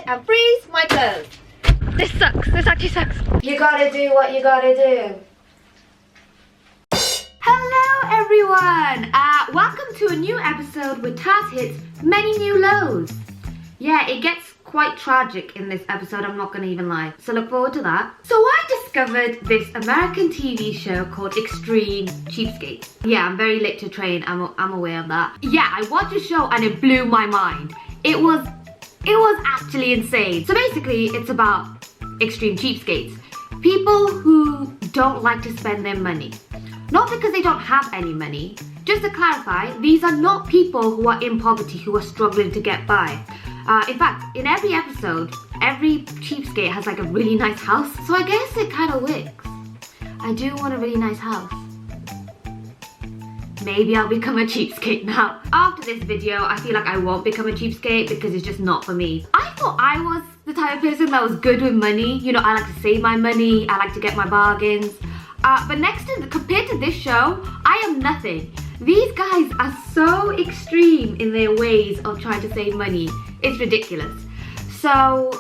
and freeze my clothes. This sucks. This actually sucks. You gotta do what you gotta do. Hello everyone! Welcome to a new episode where Taz hits many new lows. Yeah, it gets quite tragic in this episode, I'm not gonna even lie. So look forward to that. So I discovered this American TV show called Extreme Cheapskate. Yeah, I'm very late to train, I'm aware of that. Yeah, I watched the show and it blew my mind. It was actually insane. So basically, it's about extreme cheapskates. People who don't like to spend their money. Not because they don't have any money. Just to clarify, these are not people who are in poverty, who are struggling to get by. In fact, in every episode, every cheapskate has like a really nice house. So I guess it kind of works. I do want a really nice house. Maybe I'll become a cheapskate now. After this video, I feel like I won't become a cheapskate because it's just not for me. I thought I was the type of person that was good with money. You know, I like to save my money. I like to get my bargains. But compared to this show, I am nothing. These guys are so extreme in their ways of trying to save money. It's ridiculous. So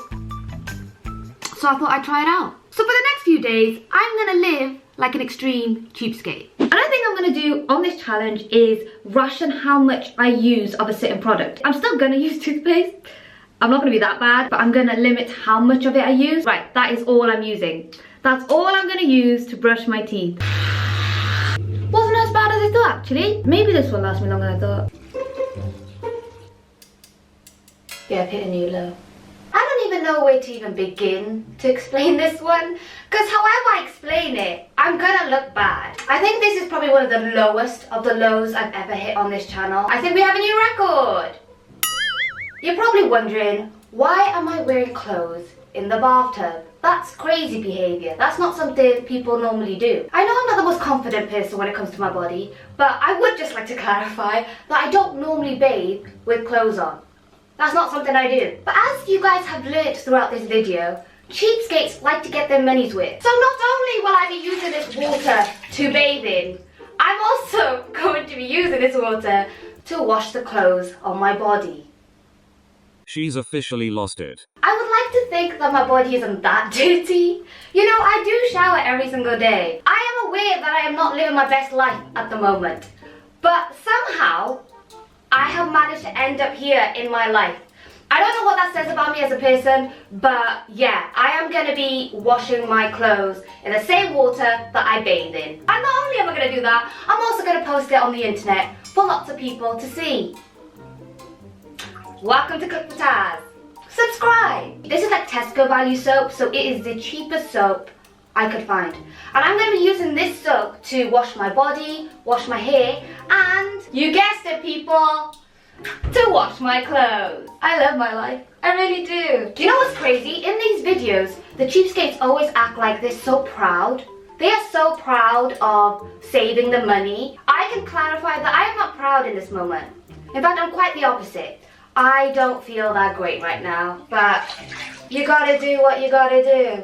I thought I'd try it out. So for the next few days, I'm gonna live like an extreme cheapskate. Another thing I'm gonna do on this challenge is ration how much I use of a certain product. I'm still gonna use toothpaste. I'm not gonna be that bad, but I'm gonna limit how much of it I use. Right, that is all I'm using. That's all I'm gonna use to brush my teeth. Wasn't as bad as I thought, actually. Maybe this will last me longer than I thought. Yeah, I've hit a new low. I don't even know where to even begin to explain this one, because however I explain it, I'm gonna look bad. I think this is probably one of the lowest of the lows I've ever hit on this channel. I think we have a new record. You're probably wondering, why am I wearing clothes in the bathtub? That's crazy behaviour. That's not something people normally do. I know I'm not the most confident person when it comes to my body, but I would just like to clarify that I don't normally bathe with clothes on. That's not something I do. But as you guys have learnt throughout this video, cheapskates like to get their money's worth. So not only will I be using this water to bathe in, I'm also going to be using this water to wash the clothes on my body. She's officially lost it. I would like to think that my body isn't that dirty. You know, I do shower every single day. I am aware that I am not living my best life at the moment. But somehow, I have managed to end up here in my life. I don't know what that says about me as a person, but yeah, I am going to be washing my clothes in the same water that I bathe in. And not only am I going to do that, I'm also going to post it on the internet for lots of people to see. Welcome to ClickForTaz. Subscribe! This is like Tesco value soap, so it is the cheapest soap I could find. And I'm going to be using this soap to wash my body, wash my hair, and, you guessed it people, to wash my clothes. I love my life. I really do. Do you know what's crazy? In these videos, the cheapskates always act like they're so proud. They are so proud of saving the money. I can clarify that I am not proud in this moment. In fact, I'm quite the opposite. I don't feel that great right now, but you gotta do what you gotta do.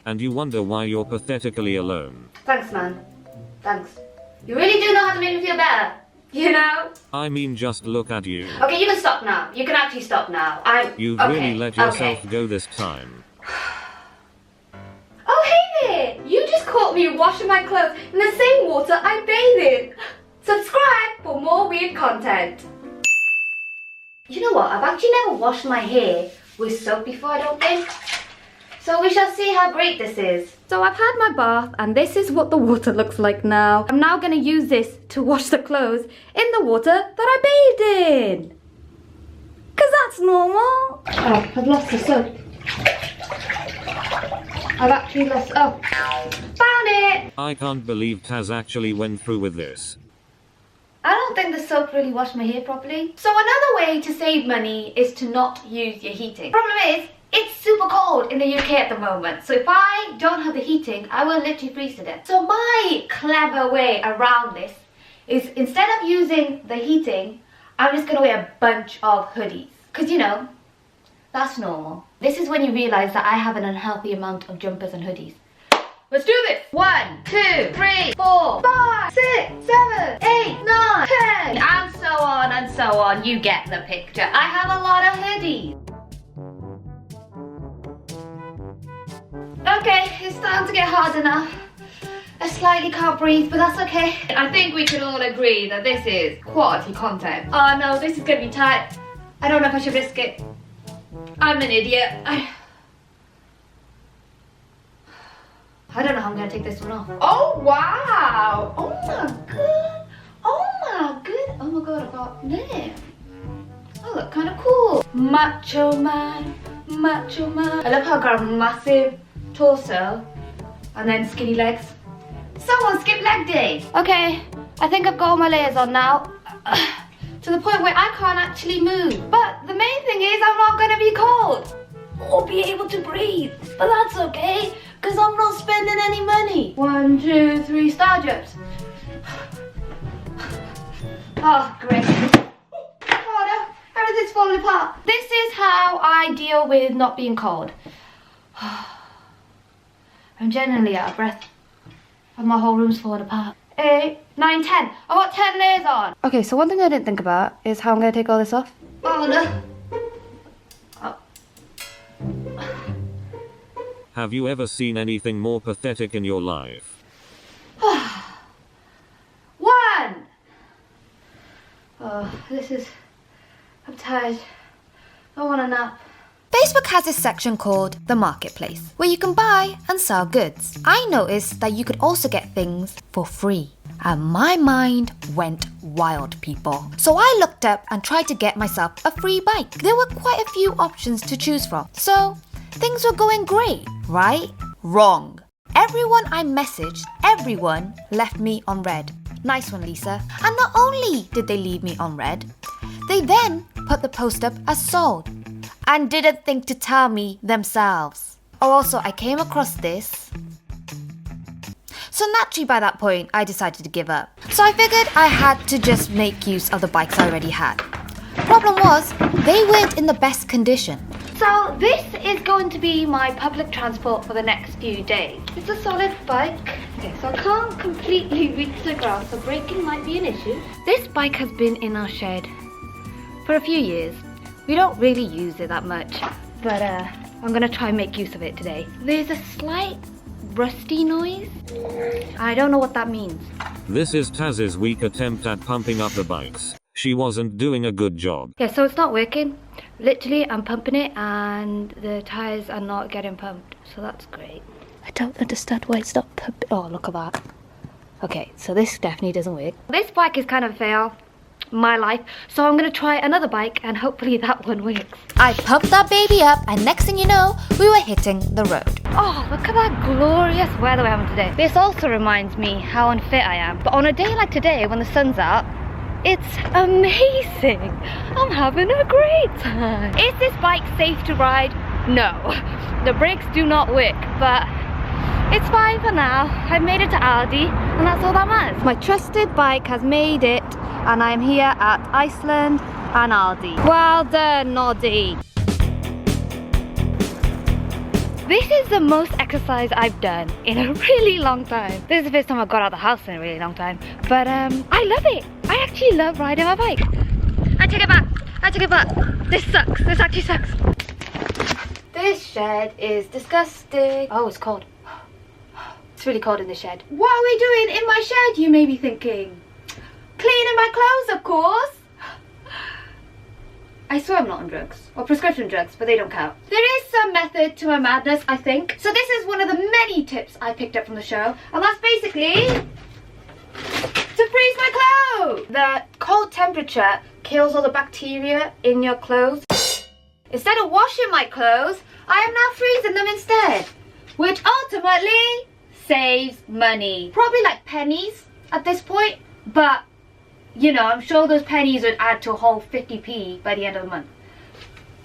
And you wonder why you're pathetically alone. Thanks, man. Thanks. You really do know how to make me feel better, you know? I mean, just look at you. Okay, you can stop now. You can actually stop now. You've really let yourself go this time. Oh, hey there! You just caught me washing my clothes in the same water I bathe in. Subscribe for more weird content. You know what? I've actually never washed my hair with soap before, I don't think. So we shall see how great this is. So I've had my bath and this is what the water looks like now. I'm now going to use this to wash the clothes in the water that I bathed in. Because that's normal. Oh, I've lost the soap. I've actually lost... Oh, found it! I can't believe Taz actually went through with this. I don't think the soap really washed my hair properly. So another way to save money is to not use your heating. Problem is, it's super cold in the UK at the moment. So if I don't have the heating, I will literally freeze to death. So my clever way around this is instead of using the heating, I'm just going to wear a bunch of hoodies. Because you know, that's normal. This is when you realise that I have an unhealthy amount of jumpers and hoodies. Let's do this. 1, 2, 3, 4, 5, 6, 7, 8, 9, 10, and so on and so on. You get the picture. I have a lot of hoodies. Okay, it's starting to get harder now. I slightly can't breathe, but that's okay. I think we can all agree that this is quality content. Oh no, this is gonna be tight. I don't know if I should risk it. I'm an idiot. I don't know how I'm gonna take this one off. Oh wow! Oh my god! Oh my god! Oh my god! I got damn. I look kind of cool. Macho man, macho man. I love how I got a massive torso and then skinny legs. Someone skip leg day. Okay, I think I've got all my layers on now. To the point where I can't actually move. But the main thing is I'm not gonna be cold or be able to breathe. But that's okay, because I'm not spending any money. 1, 2, 3 star jumps. Oh, great. Oh no, everything's falling apart. This is how I deal with not being cold. I'm genuinely out of breath. And my whole room's falling apart. 8, 9, 10. I got 10 layers on. Okay, so one thing I didn't think about is how I'm gonna take all this off. Oh no. Have you ever seen anything more pathetic in your life? 1. Oh, I'm tired. I want a nap. Facebook has this section called the Marketplace, where you can buy and sell goods. I noticed that you could also get things for free. And my mind went wild, people. So I looked up and tried to get myself a free bike. There were quite a few options to choose from. So things were going great, right? Wrong. Everyone I messaged, everyone left me on red. Nice one, Lisa. And not only did they leave me on red, they then put the post up as sold and didn't think to tell me themselves. Oh, also, I came across this. So naturally by that point, I decided to give up. So I figured I had to just make use of the bikes I already had. Problem was, they weren't in the best condition. So this is going to be my public transport for the next few days. It's a solid bike. Okay, so I can't completely reach the ground, so braking might be an issue. This bike has been in our shed for a few years. We don't really use it that much, but I'm gonna try and make use of it today. There's a slight rusty noise. I don't know what that means. This is Taz's weak attempt at pumping up the bikes. She wasn't doing a good job. Yeah, so it's not working. Literally, I'm pumping it and the tires are not getting pumped, so that's great. I don't understand why it's not pumping. Oh, look at that. Okay, so this definitely doesn't work. This bike is kind of a fail. My life, so I'm gonna try another bike and hopefully that one works. I pumped that baby up and next thing you know, we were hitting the road. Oh, look at that glorious weather we're having today. This also reminds me how unfit I am. But on a day like today when the sun's out, it's amazing. I'm having a great time. Is this bike safe to ride? No. The brakes do not work, but it's fine for now. I've made it to Aldi and that's all that matters. My trusted bike has made it and I'm here at Iceland and Aldi. Well done, Noddy. This is the most exercise I've done in a really long time. This is the first time I've got out of the house in a really long time. But I love it. I actually love riding my bike. I take it back. I take it back. This sucks. This actually sucks. This shed is disgusting. Oh, it's cold. It's really cold in the shed. What are we doing in my shed, you may be thinking? Cleaning my clothes, of course. I swear I'm not on drugs, or prescription drugs, but they don't count. There is some method to my madness, I think. So this is one of the many tips I picked up from the show, and that's basically to freeze my clothes. The cold temperature kills all the bacteria in your clothes. Instead of washing my clothes, I am now freezing them instead, which ultimately saves money. Probably like pennies at this point, but you know, I'm sure those pennies would add to a whole 50p by the end of the month.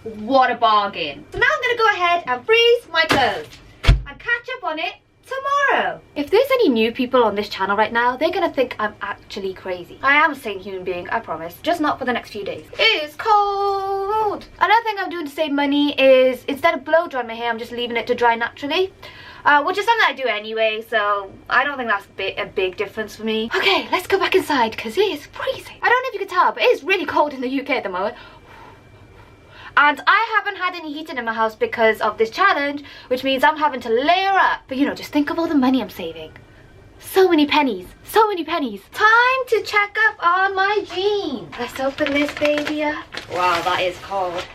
What a bargain. So now I'm going to go ahead and freeze my clothes and catch up on it tomorrow. If there's any new people on this channel right now, they're going to think I'm actually crazy. I am a sane human being, I promise. Just not for the next few days. It is cold. Another thing I'm doing to save money is instead of blow drying my hair, I'm just leaving it to dry naturally. which is something I do anyway, so I don't think that's a big difference for me. Okay, let's go back inside because it is freezing. I don't know if you can tell, but it is really cold in the UK at the moment. And I haven't had any heating in my house because of this challenge, which means I'm having to layer up. But you know, just think of all the money I'm saving. So many pennies, so many pennies. Time to check up on my jeans. Let's open this baby up. Wow, that is cold.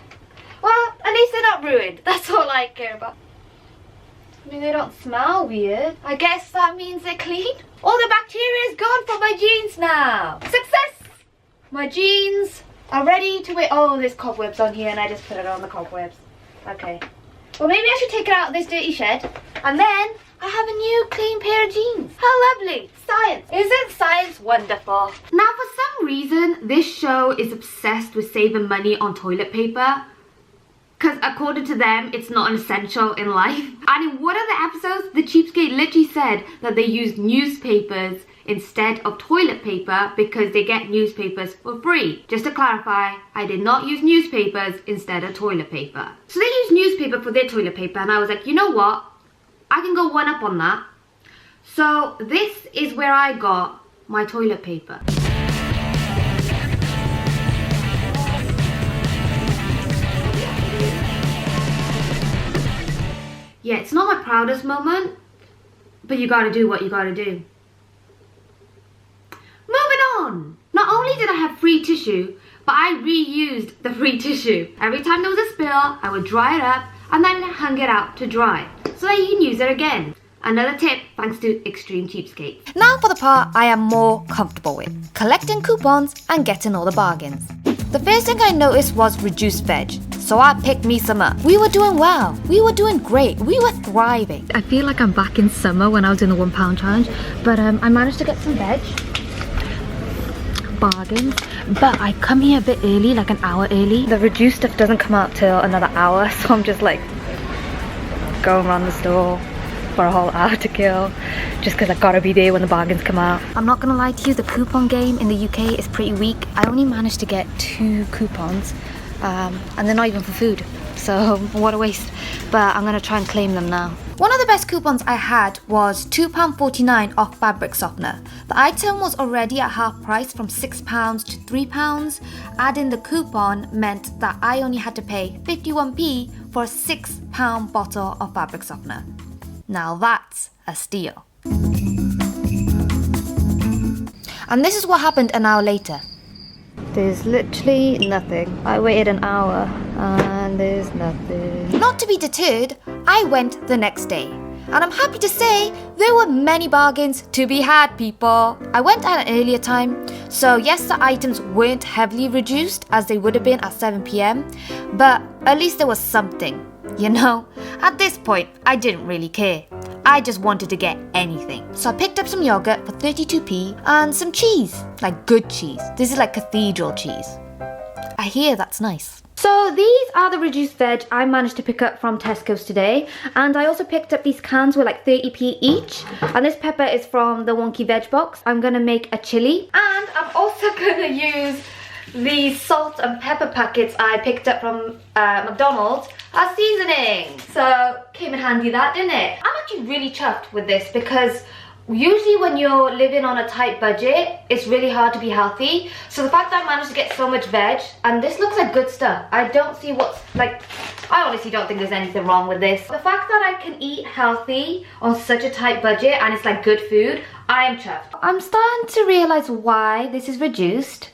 Well, at least they're not ruined. That's all I care about. I mean, they don't smell weird. I guess that means they're clean. All the bacteria is gone from my jeans now. Success! My jeans are ready to wear. Oh, there's cobwebs on here and I just put it on the cobwebs. Okay. Well, maybe I should take it out of this dirty shed. And then I have a new clean pair of jeans. How lovely. Science. Isn't science wonderful? Now, for some reason, this show is obsessed with saving money on toilet paper. Because according to them, it's not an essential in life. And in one of the episodes, the cheapskate literally said that they used newspapers instead of toilet paper because they get newspapers for free. Just to clarify, I did not use newspapers instead of toilet paper. So they used newspaper for their toilet paper and I was like, you know what? I can go one up on that. So this is where I got my toilet paper. Yeah, it's not my proudest moment, but you gotta do what you gotta do. Moving on! Not only did I have free tissue, but I reused the free tissue. Every time there was a spill, I would dry it up and then hung it out to dry, so that you can use it again. Another tip thanks to Extreme Cheapskate. Now for the part I am more comfortable with, collecting coupons and getting all the bargains. The first thing I noticed was reduced veg, so I picked me some up. We were doing well, we were doing great, we were thriving. I feel like I'm back in summer when I was in the £1 challenge, but I managed to get some veg. Bargains, but I come here a bit early, like an hour early. The reduced stuff doesn't come out till another hour, so I'm just like going around the store for a whole hour to kill, just because I gotta be there when the bargains come out. I'm not gonna lie to you, the coupon game in the UK is pretty weak. I only managed to get 2 coupons, and they're not even for food, so what a waste. But I'm gonna try and claim them now. One of the best coupons I had was £2.49 off fabric softener. The item was already at half price from £6 to £3. Adding the coupon meant that I only had to pay 51p for a £6 bottle of fabric softener. Now that's a steal. And this is what happened an hour later. There's literally nothing. I waited an hour and there's nothing. Not to be deterred, I went the next day. And I'm happy to say there were many bargains to be had, people. I went at an earlier time, so yes, the items weren't heavily reduced as they would have been at 7 p.m, but at least there was something, you know? At this point, I didn't really care. I just wanted to get anything. So I picked up some yogurt for 32p and some cheese, like good cheese. This is like cathedral cheese. I hear that's nice. So these are the reduced veg I managed to pick up from Tesco's today, and I also picked up these cans with like 30p each, and this pepper is from the wonky veg box. I'm gonna make a chili, and I'm also gonna use these salt and pepper packets I picked up from McDonald's as seasoning. So came in handy that, didn't it? I'm actually really chuffed with this because usually when you're living on a tight budget, it's really hard to be healthy. So the fact that I managed to get so much veg, and this looks like good stuff. I don't see what's like, I honestly don't think there's anything wrong with this. The fact that I can eat healthy on such a tight budget and it's like good food, I am chuffed. I'm starting to realize why this is reduced.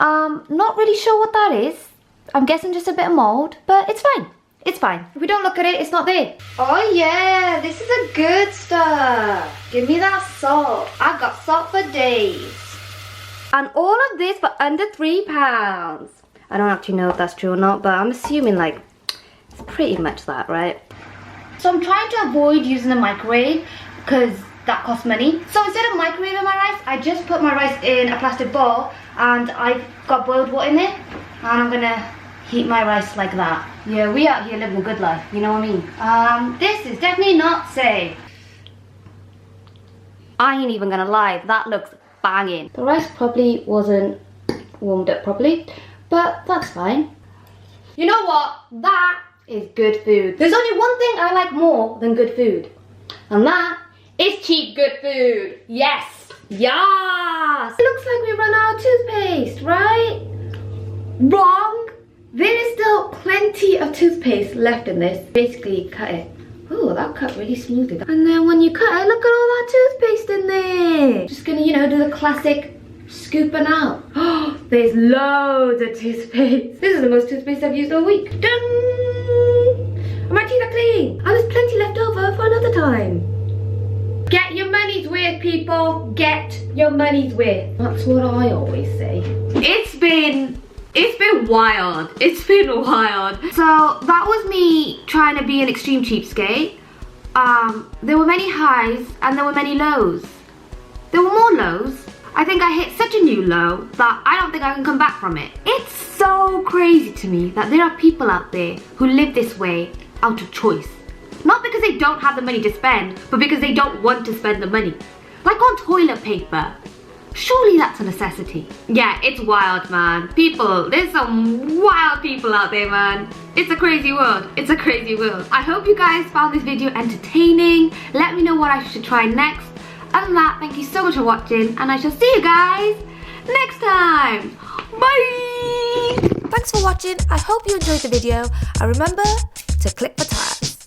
Not really sure what that is. I'm guessing just a bit of mold, but it's fine. It's fine. If we don't look at it, it's not there. Oh yeah, this is a good stuff. Give me that salt. I've got salt for days. And all of this for under £3. I don't actually know if that's true or not, but I'm assuming like it's pretty much that, right? So I'm trying to avoid using the microwave because that costs money. So instead of microwaving my rice, I just put my rice in a plastic bowl and I've got boiled water in it, and I'm gonna heat my rice like that. Yeah, we out here living a good life, you know what I mean? This is definitely not safe. I ain't even gonna lie, that looks banging. The rice probably wasn't warmed up properly, but that's fine. You know what? That is good food. There's only one thing I like more than good food. And that is cheap good food. Yes. Yes. It looks like we run out of toothpaste, right? Wrong. There is still plenty of toothpaste left in this. Basically, cut it. Oh, that cut really smoothly. And then when you cut it, look at all that toothpaste in there. Just gonna, you know, do the classic scooping out. Oh, there's loads of toothpaste. This is the most toothpaste I've used all week. Done. And my teeth are clean. And there's plenty left over for another time. Get your money's worth, people. Get your money's worth. That's what I always say. It's been wild. It's been wild. So that was me trying to be an extreme cheapskate. There were many highs and there were many lows. There were more lows. I think I hit such a new low that I don't think I can come back from it. It's so crazy to me that there are people out there who live this way out of choice. Not because they don't have the money to spend, but because they don't want to spend the money. Like on toilet paper. Surely that's a necessity. Yeah, it's wild, man. People, there's some wild people out there, man. It's a crazy world. It's a crazy world. I hope you guys found this video entertaining. Let me know what I should try next. Other than that, thank you so much for watching, and I shall see you guys next time. Bye! Thanks for watching. I hope you enjoyed the video. And remember to click for tag.